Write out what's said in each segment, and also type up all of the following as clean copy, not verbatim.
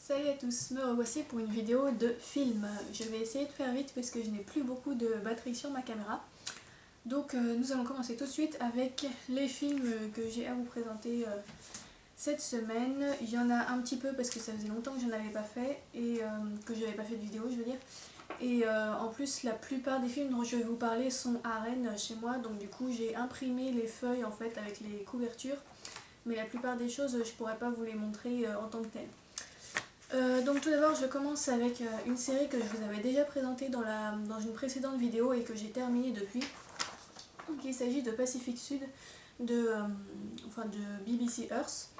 Salut à tous, me revoici pour une vidéo de film. Je vais essayer de faire vite parce que je n'ai plus beaucoup de batterie sur ma caméra. Donc nous allons commencer tout de suite avec les films que j'ai à vous présenter cette semaine. Il y en a un petit peu parce que ça faisait longtemps que je n'avais pas fait et que je n'avais pas fait de vidéo, je veux dire. Et en plus la plupart des films dont je vais vous parler sont à Rennes chez moi, donc du coup j'ai imprimé les feuilles en fait avec les couvertures. Mais la plupart des choses je pourrais pas vous les montrer en tant que telles. Donc tout d'abord je commence avec une série que je vous avais déjà présentée dans une précédente vidéo et que j'ai terminée depuis. Donc il s'agit de Pacific Sud de BBC Earth.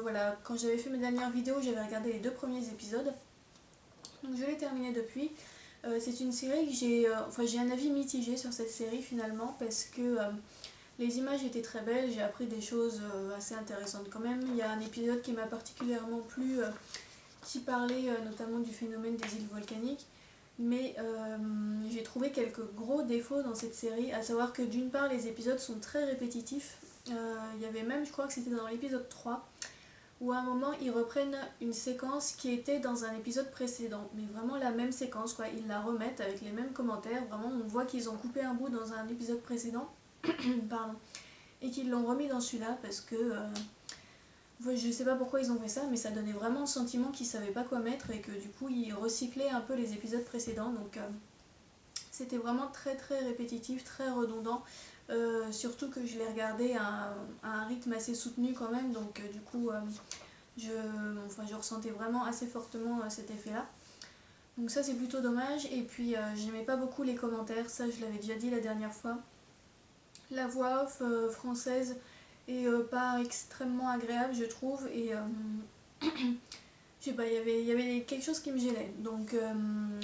Voilà, quand j'avais fait mes dernières vidéos j'avais regardé les 2 premiers épisodes. Donc je l'ai terminée depuis. C'est une série que j'ai un avis mitigé sur cette série finalement parce que les images étaient très belles, j'ai appris des choses assez intéressantes quand même. Il y a un épisode qui m'a particulièrement plu, qui parlait notamment du phénomène des îles volcaniques. Mais j'ai trouvé quelques gros défauts dans cette série, à savoir que d'une part les épisodes sont très répétitifs. Il y avait même, je crois que c'était dans l'épisode 3, où à un moment ils reprennent une séquence qui était dans un épisode précédent. Mais vraiment la même séquence, quoi. Ils la remettent avec les mêmes commentaires. Vraiment on voit qu'ils ont coupé un bout dans un épisode précédent. Pardon. Et qu'ils l'ont remis dans celui-là parce que je sais pas pourquoi ils ont fait ça, mais ça donnait vraiment le sentiment qu'ils savaient pas quoi mettre et que du coup ils recyclaient un peu les épisodes précédents. Donc c'était vraiment très très répétitif, très redondant. Surtout que je l'ai regardé à un rythme assez soutenu quand même, donc du coup je ressentais vraiment assez fortement cet effet-là. Donc ça c'est plutôt dommage. Et puis j'aimais pas beaucoup les commentaires, ça je l'avais déjà dit la dernière fois. La voix off française est pas extrêmement agréable je trouve et je sais pas, il y avait quelque chose qui me gênait. Donc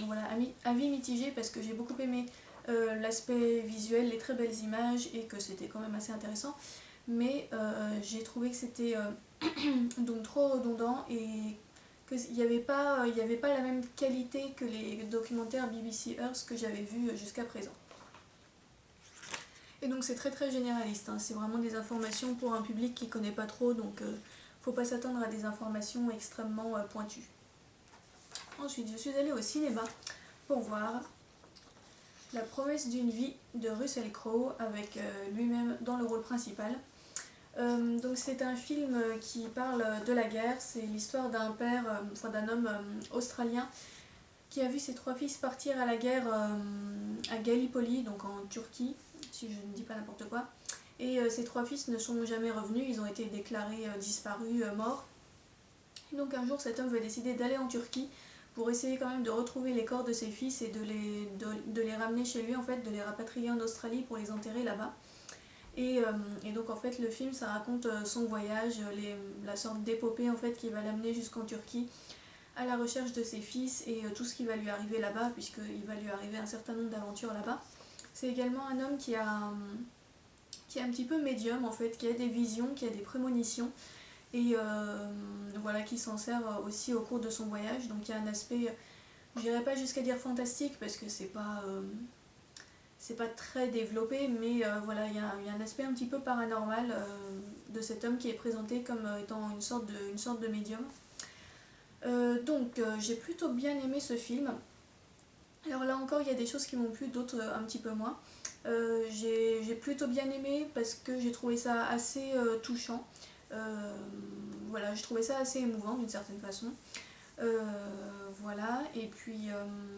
voilà, avis mitigé parce que j'ai beaucoup aimé l'aspect visuel, les très belles images et que c'était quand même assez intéressant. Mais j'ai trouvé que c'était donc trop redondant et qu'il n'y avait pas la même qualité que les documentaires BBC Earth que j'avais vus jusqu'à présent. Et donc c'est très très généraliste, hein. C'est vraiment des informations pour un public qui ne connaît pas trop, donc faut pas s'attendre à des informations extrêmement pointues. Ensuite je suis allée au cinéma pour voir La promesse d'une vie de Russell Crowe avec lui-même dans le rôle principal. Donc c'est un film qui parle de la guerre, c'est l'histoire d'un père, d'un homme australien qui a vu ses 3 fils partir à la guerre à Gallipoli, donc en Turquie, si je ne dis pas n'importe quoi. Et ces 3 fils ne sont jamais revenus, ils ont été déclarés disparus, morts. Et donc un jour cet homme va décider d'aller en Turquie pour essayer quand même de retrouver les corps de ses fils et de les ramener chez lui, en fait, de les rapatrier en Australie pour les enterrer là-bas. Et donc en fait le film ça raconte son voyage, la sorte d'épopée en fait qui va l'amener jusqu'en Turquie à la recherche de ses fils et tout ce qui va lui arriver là-bas, puisqu'il va lui arriver un certain nombre d'aventures là-bas. C'est également un homme qui est un petit peu médium en fait, qui a des visions, qui a des prémonitions et voilà, qui s'en sert aussi au cours de son voyage. Donc il y a un aspect, je n'irai pas jusqu'à dire fantastique parce que c'est pas très développé, mais voilà, il y a un aspect un petit peu paranormal de cet homme qui est présenté comme étant une sorte de médium. J'ai plutôt bien aimé ce film. Alors là encore il y a des choses qui m'ont plu, d'autres un petit peu moins. J'ai plutôt bien aimé parce que j'ai trouvé ça assez touchant. Voilà, j'ai trouvé ça assez émouvant d'une certaine façon. Voilà, et puis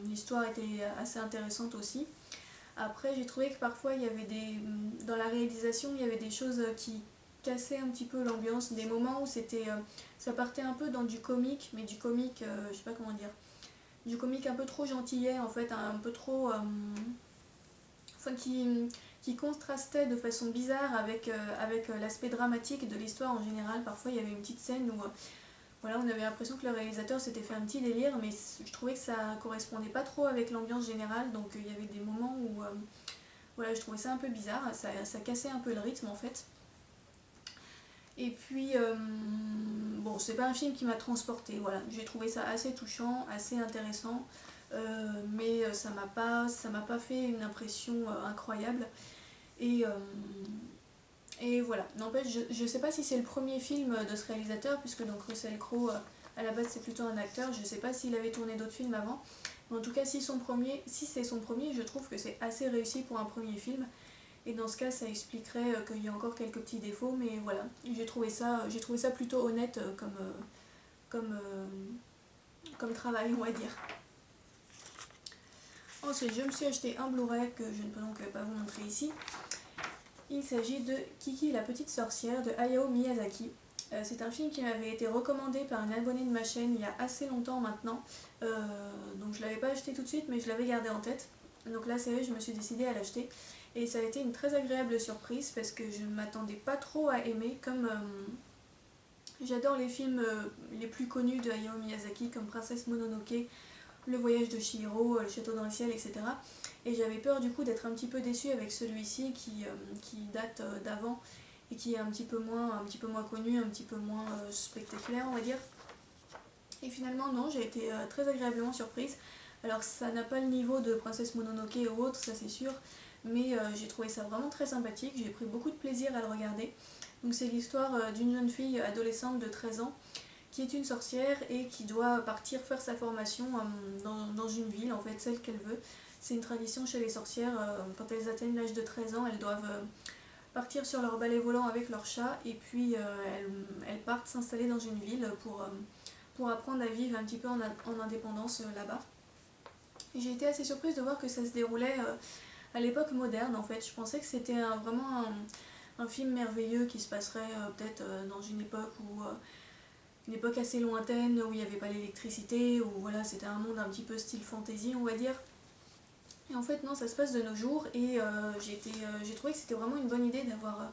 l'histoire était assez intéressante aussi. Après j'ai trouvé que parfois il y avait dans la réalisation il y avait des choses qui cassaient un petit peu l'ambiance, des moments où ça partait un peu dans du comique, mais du comique, je sais pas comment dire, du comique un peu trop gentillet en fait, un peu trop, qui contrastait de façon bizarre avec l'aspect dramatique de l'histoire en général. Parfois il y avait une petite scène où voilà, on avait l'impression que le réalisateur s'était fait un petit délire, mais je trouvais que ça correspondait pas trop avec l'ambiance générale, donc il y avait des moments où voilà, je trouvais ça un peu bizarre, ça cassait un peu le rythme en fait. Et puis, bon, c'est pas un film qui m'a transportée, voilà, j'ai trouvé ça assez touchant, assez intéressant, mais ça m'a pas fait une impression incroyable. Et voilà, n'empêche, je sais pas si c'est le premier film de ce réalisateur, puisque donc Russell Crowe À la base c'est plutôt un acteur, je sais pas s'il avait tourné d'autres films avant, mais en tout cas si c'est son premier, je trouve que c'est assez réussi pour un premier film. Et dans ce cas ça expliquerait qu'il y a encore quelques petits défauts, mais voilà, j'ai trouvé ça plutôt honnête comme, euh, comme travail, on va dire. Ensuite, je me suis acheté un Blu-ray que je ne peux donc pas vous montrer ici. Il s'agit de Kiki la petite sorcière de Hayao Miyazaki. C'est un film qui m'avait été recommandé par une abonnée de ma chaîne il y a assez longtemps maintenant. Donc je ne l'avais pas acheté tout de suite, mais je l'avais gardé en tête. Donc là, c'est vrai, je me suis décidée à l'acheter. Et ça a été une très agréable surprise parce que je ne m'attendais pas trop à aimer. Comme j'adore les films les plus connus de Hayao Miyazaki, comme Princesse Mononoke, Le voyage de Chihiro, Le château dans le ciel, etc. Et j'avais peur du coup d'être un petit peu déçue avec celui-ci qui date d'avant et qui est un petit peu moins connu, un petit peu moins spectaculaire, on va dire. Et finalement non, j'ai été très agréablement surprise. Alors ça n'a pas le niveau de Princesse Mononoke ou autre, ça c'est sûr, mais j'ai trouvé ça vraiment très sympathique, j'ai pris beaucoup de plaisir à le regarder. Donc c'est l'histoire d'une jeune fille adolescente de 13 ans qui est une sorcière et qui doit partir faire sa formation dans une ville, en fait celle qu'elle veut. C'est une tradition chez les sorcières, quand elles atteignent l'âge de 13 ans, elles doivent partir sur leur balai volant avec leur chat et puis elles partent s'installer dans une ville pour apprendre à vivre un petit peu en indépendance là-bas. Et j'ai été assez surprise de voir que ça se déroulait à l'époque moderne en fait. Je pensais que c'était vraiment un film merveilleux qui se passerait peut-être dans une époque assez lointaine où il n'y avait pas l'électricité, où voilà, c'était un monde un petit peu style fantasy, on va dire. Et en fait, non, ça se passe de nos jours et j'ai trouvé que c'était vraiment une bonne idée d'avoir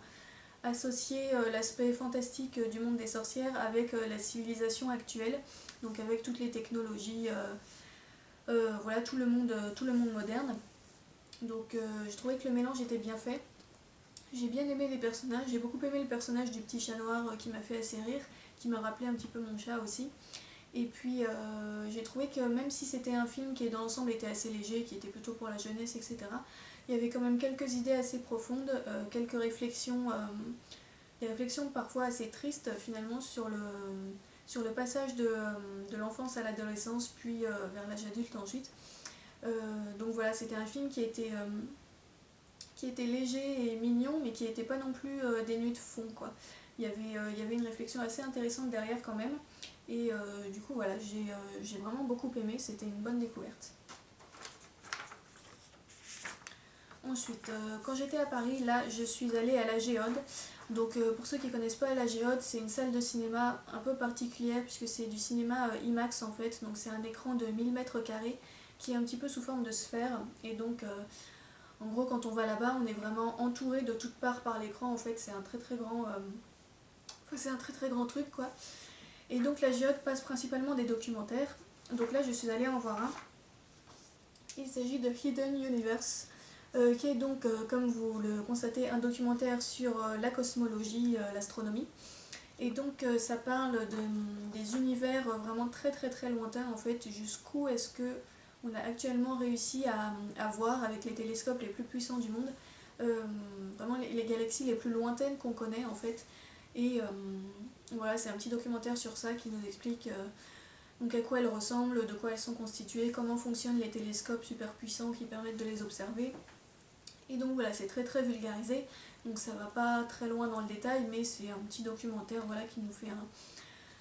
associé l'aspect fantastique du monde des sorcières avec la civilisation actuelle, donc avec toutes les technologies, voilà, tout le monde moderne. Donc j'ai trouvé que le mélange était bien fait. J'ai bien aimé les personnages, j'ai beaucoup aimé le personnage du petit chat noir qui m'a fait assez rire, qui m'a rappelé un petit peu mon chat aussi. Et puis j'ai trouvé que même si c'était un film qui dans l'ensemble était assez léger, qui était plutôt pour la jeunesse, etc., il y avait quand même quelques idées assez profondes, quelques réflexions, des réflexions parfois assez tristes finalement sur le passage de l'enfance à l'adolescence, puis vers l'âge adulte ensuite. Donc voilà, c'était un film qui était léger et mignon, mais qui n'était pas non plus dénué de fond, quoi. Il y avait une réflexion assez intéressante derrière quand même. Et du coup, voilà, j'ai vraiment beaucoup aimé, c'était une bonne découverte. Ensuite, quand j'étais à Paris, là, je suis allée à la Géode. Donc, pour ceux qui ne connaissent pas la Géode, c'est une salle de cinéma un peu particulière puisque c'est du cinéma IMAX en fait. Donc, c'est un écran de 1000 mètres carrés qui est un petit peu sous forme de sphère. Et donc, en gros, quand on va là-bas, on est vraiment entouré de toutes parts par l'écran. En fait, c'est un très grand, c'est un très grand truc, quoi. Et donc, la Géode passe principalement des documentaires. Donc là, je suis allée en voir un. Il s'agit de Hidden Universe, qui est donc, comme vous le constatez, un documentaire sur la cosmologie, l'astronomie. Et donc ça parle des univers vraiment très lointains en fait, jusqu'où est-ce que on a actuellement réussi à voir avec les télescopes les plus puissants du monde, vraiment les galaxies les plus lointaines qu'on connaît en fait. Et voilà, c'est un petit documentaire sur ça qui nous explique donc à quoi elles ressemblent, de quoi elles sont constituées, comment fonctionnent les télescopes super puissants qui permettent de les observer. Et donc voilà, c'est très vulgarisé, donc ça va pas très loin dans le détail, mais c'est un petit documentaire voilà, qui nous fait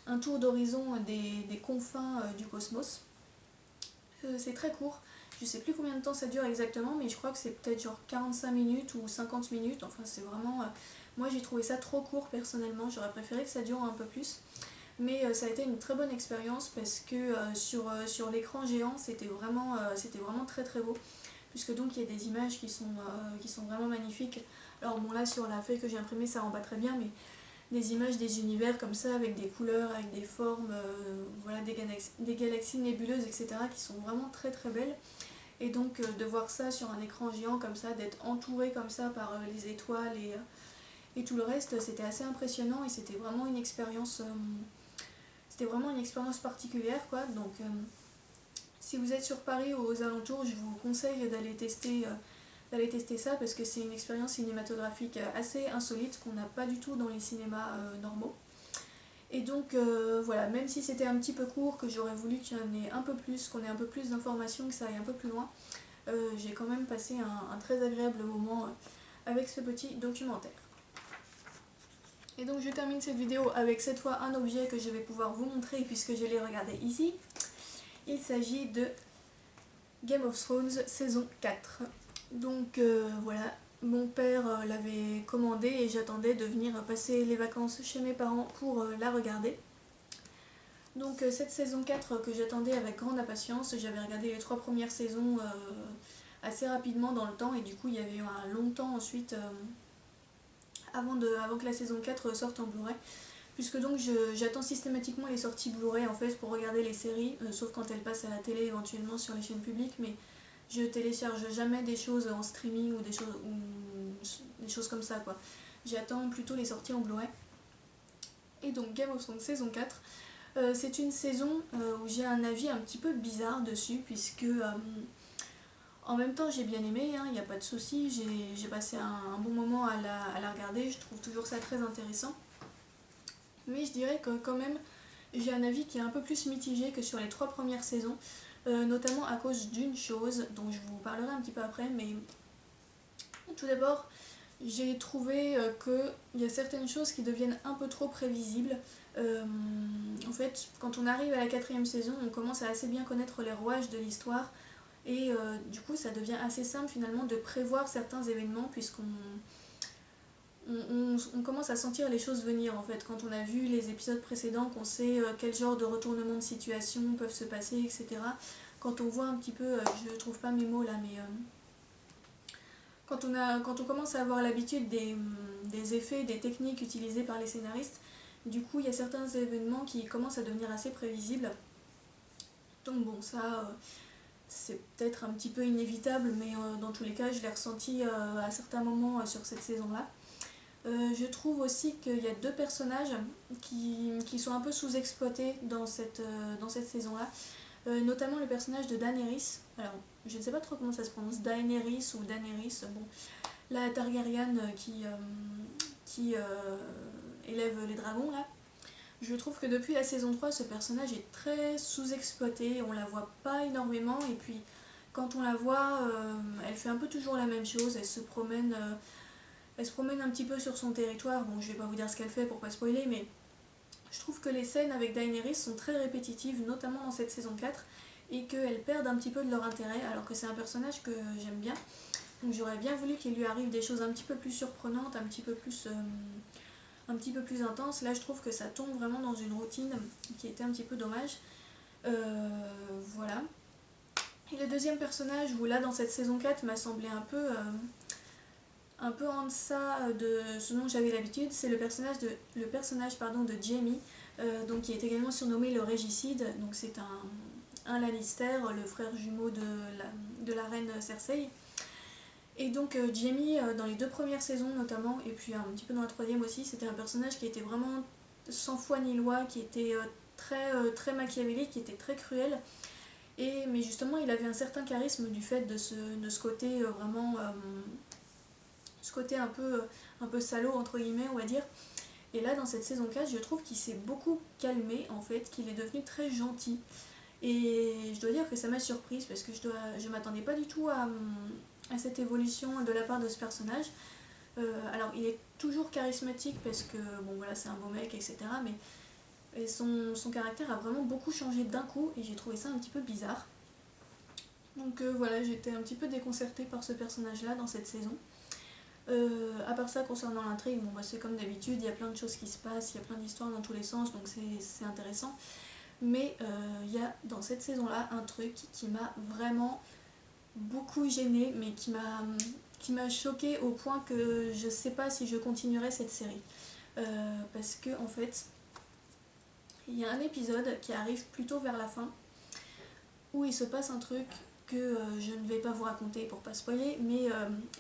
un tour d'horizon des confins du cosmos. C'est très court, je sais plus combien de temps ça dure exactement, mais je crois que c'est peut-être genre 45 minutes ou 50 minutes, enfin c'est vraiment... moi j'ai trouvé ça trop court personnellement, j'aurais préféré que ça dure un peu plus. Mais ça a été une très bonne expérience parce que sur l'écran géant c'était vraiment très beau, puisque donc il y a des images qui sont vraiment magnifiques. Alors bon là sur la feuille que j'ai imprimée ça rend pas très bien, mais des images des univers comme ça avec des couleurs, avec des formes, voilà, des galaxies nébuleuses, etc. qui sont vraiment très belles. Et donc de voir ça sur un écran géant comme ça, d'être entouré comme ça par les étoiles et tout le reste, c'était assez impressionnant et c'était vraiment une expérience particulière, quoi. Donc si vous êtes sur Paris ou aux alentours, je vous conseille d'aller tester ça parce que c'est une expérience cinématographique assez insolite qu'on n'a pas du tout dans les cinémas normaux. Et donc voilà, même si c'était un petit peu court, que j'aurais voulu qu'il y en ait un peu plus, qu'on ait un peu plus d'informations, que ça aille un peu plus loin, j'ai quand même passé un très agréable moment avec ce petit documentaire. Et donc je termine cette vidéo avec cette fois un objet que je vais pouvoir vous montrer puisque je l'ai regardé ici. Il s'agit de Game of Thrones saison 4. Donc voilà, mon père l'avait commandé et j'attendais de venir passer les vacances chez mes parents pour la regarder. Donc cette saison 4 que j'attendais avec grande impatience, j'avais regardé les 3 premières saisons assez rapidement dans le temps et du coup il y avait eu un long temps ensuite avant que la saison 4 sorte en Blu-ray. Puisque donc j'attends systématiquement les sorties Blu-ray en fait pour regarder les séries, sauf quand elles passent à la télé éventuellement sur les chaînes publiques, mais je télécharge jamais des choses en streaming ou des choses comme ça quoi. J'attends plutôt les sorties en Blu-ray. Et donc Game of Thrones saison 4, c'est une saison où j'ai un avis un petit peu bizarre dessus, puisque en même temps j'ai bien aimé, il n'y a pas de souci, j'ai passé un bon moment à la regarder, je trouve toujours ça très intéressant. Mais je dirais que quand même j'ai un avis qui est un peu plus mitigé que sur les 3 premières saisons, notamment à cause d'une chose dont je vous parlerai un petit peu après, mais tout d'abord j'ai trouvé qu'il y a certaines choses qui deviennent un peu trop prévisibles. En fait, quand on arrive à la 4e saison, on commence à assez bien connaître les rouages de l'histoire et du coup ça devient assez simple finalement de prévoir certains événements puisqu'on on commence à sentir les choses venir en fait. Quand on a vu les épisodes précédents, qu'on sait quel genre de retournement de situation peuvent se passer, etc. Quand on voit un petit peu, je trouve pas mes mots là, mais quand on commence à avoir l'habitude des effets, des techniques utilisées par les scénaristes, du coup il y a certains événements qui commencent à devenir assez prévisibles. Donc bon, ça c'est peut-être un petit peu inévitable, mais dans tous les cas je l'ai ressenti à certains moments sur cette saison-là. Je trouve aussi qu'il y a 2 personnages qui sont un peu sous-exploités dans cette saison-là, notamment le personnage de Daenerys. Alors, je ne sais pas trop comment ça se prononce, Daenerys ou Daenerys, bon, la Targaryen qui élève les dragons là. Je trouve que depuis la saison 3, ce personnage est très sous-exploité, on la voit pas énormément, et puis quand on la voit, elle fait un peu toujours la même chose, elle se promène un petit peu sur son territoire. Bon, je vais pas vous dire ce qu'elle fait pour pas spoiler, mais je trouve que les scènes avec Daenerys sont très répétitives, notamment dans cette saison 4, et qu'elles perdent un petit peu de leur intérêt, alors que c'est un personnage que j'aime bien. Donc j'aurais bien voulu qu'il lui arrive des choses un petit peu plus surprenantes, un petit peu plus intenses. Là, je trouve que ça tombe vraiment dans une routine qui était un petit peu dommage. Voilà. Et le deuxième personnage, où là, dans cette saison 4, m'a semblé un peu en deçà de ce dont j'avais l'habitude, c'est le personnage de Jaime, donc qui est également surnommé le Régicide. Donc c'est un Lannister, le frère jumeau de la reine Cersei. Et donc Jaime, dans les 2 premières saisons notamment, et puis un petit peu dans la 3e aussi, c'était un personnage qui était vraiment sans foi ni loi, qui était très machiavélique, qui était très cruel. Mais justement, il avait un certain charisme du fait de ce côté vraiment... ce côté un peu salaud entre guillemets on va dire. Et là dans cette saison 4 je trouve qu'il s'est beaucoup calmé en fait, qu'il est devenu très gentil. Et je dois dire que ça m'a surprise parce que je m'attendais pas du tout à cette évolution de la part de ce personnage. Alors il est toujours charismatique parce que bon voilà c'est un beau mec etc. Mais son caractère a vraiment beaucoup changé d'un coup et j'ai trouvé ça un petit peu bizarre. Donc voilà, j'étais un petit peu déconcertée par ce personnage là dans cette saison. À part ça, concernant l'intrigue, bon, bah, c'est comme d'habitude, il y a plein de choses qui se passent, il y a plein d'histoires dans tous les sens, donc c'est intéressant. Mais il y a dans cette saison-là un truc qui m'a vraiment beaucoup gênée, mais qui m'a choquée au point que je sais pas si je continuerai cette série. Parce que en fait, il y a un épisode qui arrive plutôt vers la fin, où il se passe un truc que je ne vais pas vous raconter pour pas spoiler, mais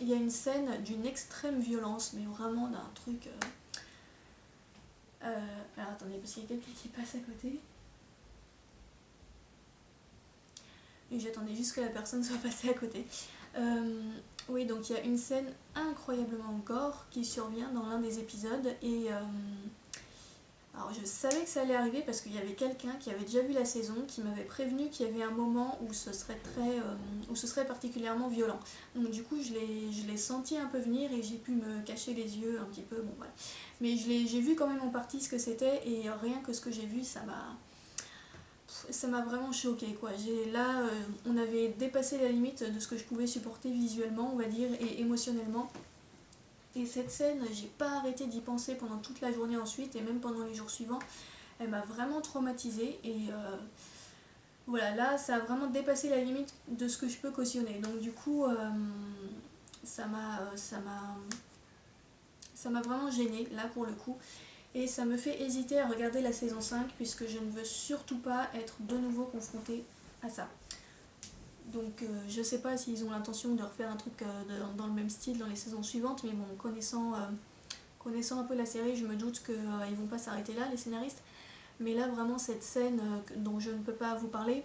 il y a une scène d'une extrême violence, mais vraiment d'un truc... alors attendez, parce qu'il y a quelqu'un qui passe à côté. Et j'attendais juste que la personne soit passée à côté. Oui, donc il y a une scène incroyablement gore qui survient dans l'un des épisodes, et... Alors je savais que ça allait arriver parce qu'il y avait quelqu'un qui avait déjà vu la saison qui m'avait prévenu qu'il y avait un moment où ce serait où ce serait particulièrement violent. Donc du coup je l'ai senti un peu venir et j'ai pu me cacher les yeux un petit peu, bon voilà. Mais j'ai vu quand même en partie ce que c'était et rien que ce que j'ai vu ça m'a vraiment choqué quoi. Là on avait dépassé la limite de ce que je pouvais supporter visuellement on va dire et émotionnellement. Et cette scène, j'ai pas arrêté d'y penser pendant toute la journée ensuite et même pendant les jours suivants. Elle m'a vraiment traumatisée et voilà, là ça a vraiment dépassé la limite de ce que je peux cautionner. Donc du coup, ça m'a ça m'a vraiment gênée là pour le coup. Et ça me fait hésiter à regarder la saison 5 puisque je ne veux surtout pas être de nouveau confrontée à ça. Donc je sais pas s'ils ont l'intention de refaire un truc dans le même style dans les saisons suivantes, mais bon, connaissant un peu la série, je me doute qu'ils vont pas s'arrêter là, les scénaristes. Mais là, vraiment, cette scène dont je ne peux pas vous parler,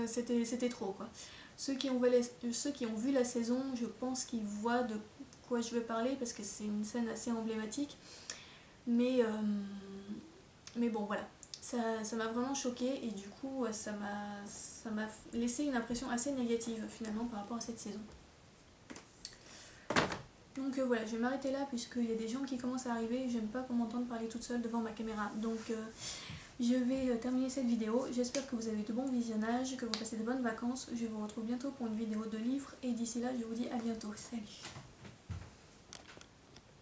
c'était trop quoi. Ceux qui ont vu la saison, je pense qu'ils voient de quoi je veux parler parce que c'est une scène assez emblématique. Mais, euh, mais bon, voilà. Ça m'a vraiment choquée et du coup, ça m'a laissé une impression assez négative finalement par rapport à cette saison. Donc voilà, je vais m'arrêter là puisqu'il y a des gens qui commencent à arriver et j'aime pas qu'on m'entende parler toute seule devant ma caméra. Donc je vais terminer cette vidéo. J'espère que vous avez de bons visionnages, que vous passez de bonnes vacances. Je vous retrouve bientôt pour une vidéo de livres et d'ici là, je vous dis à bientôt. Salut!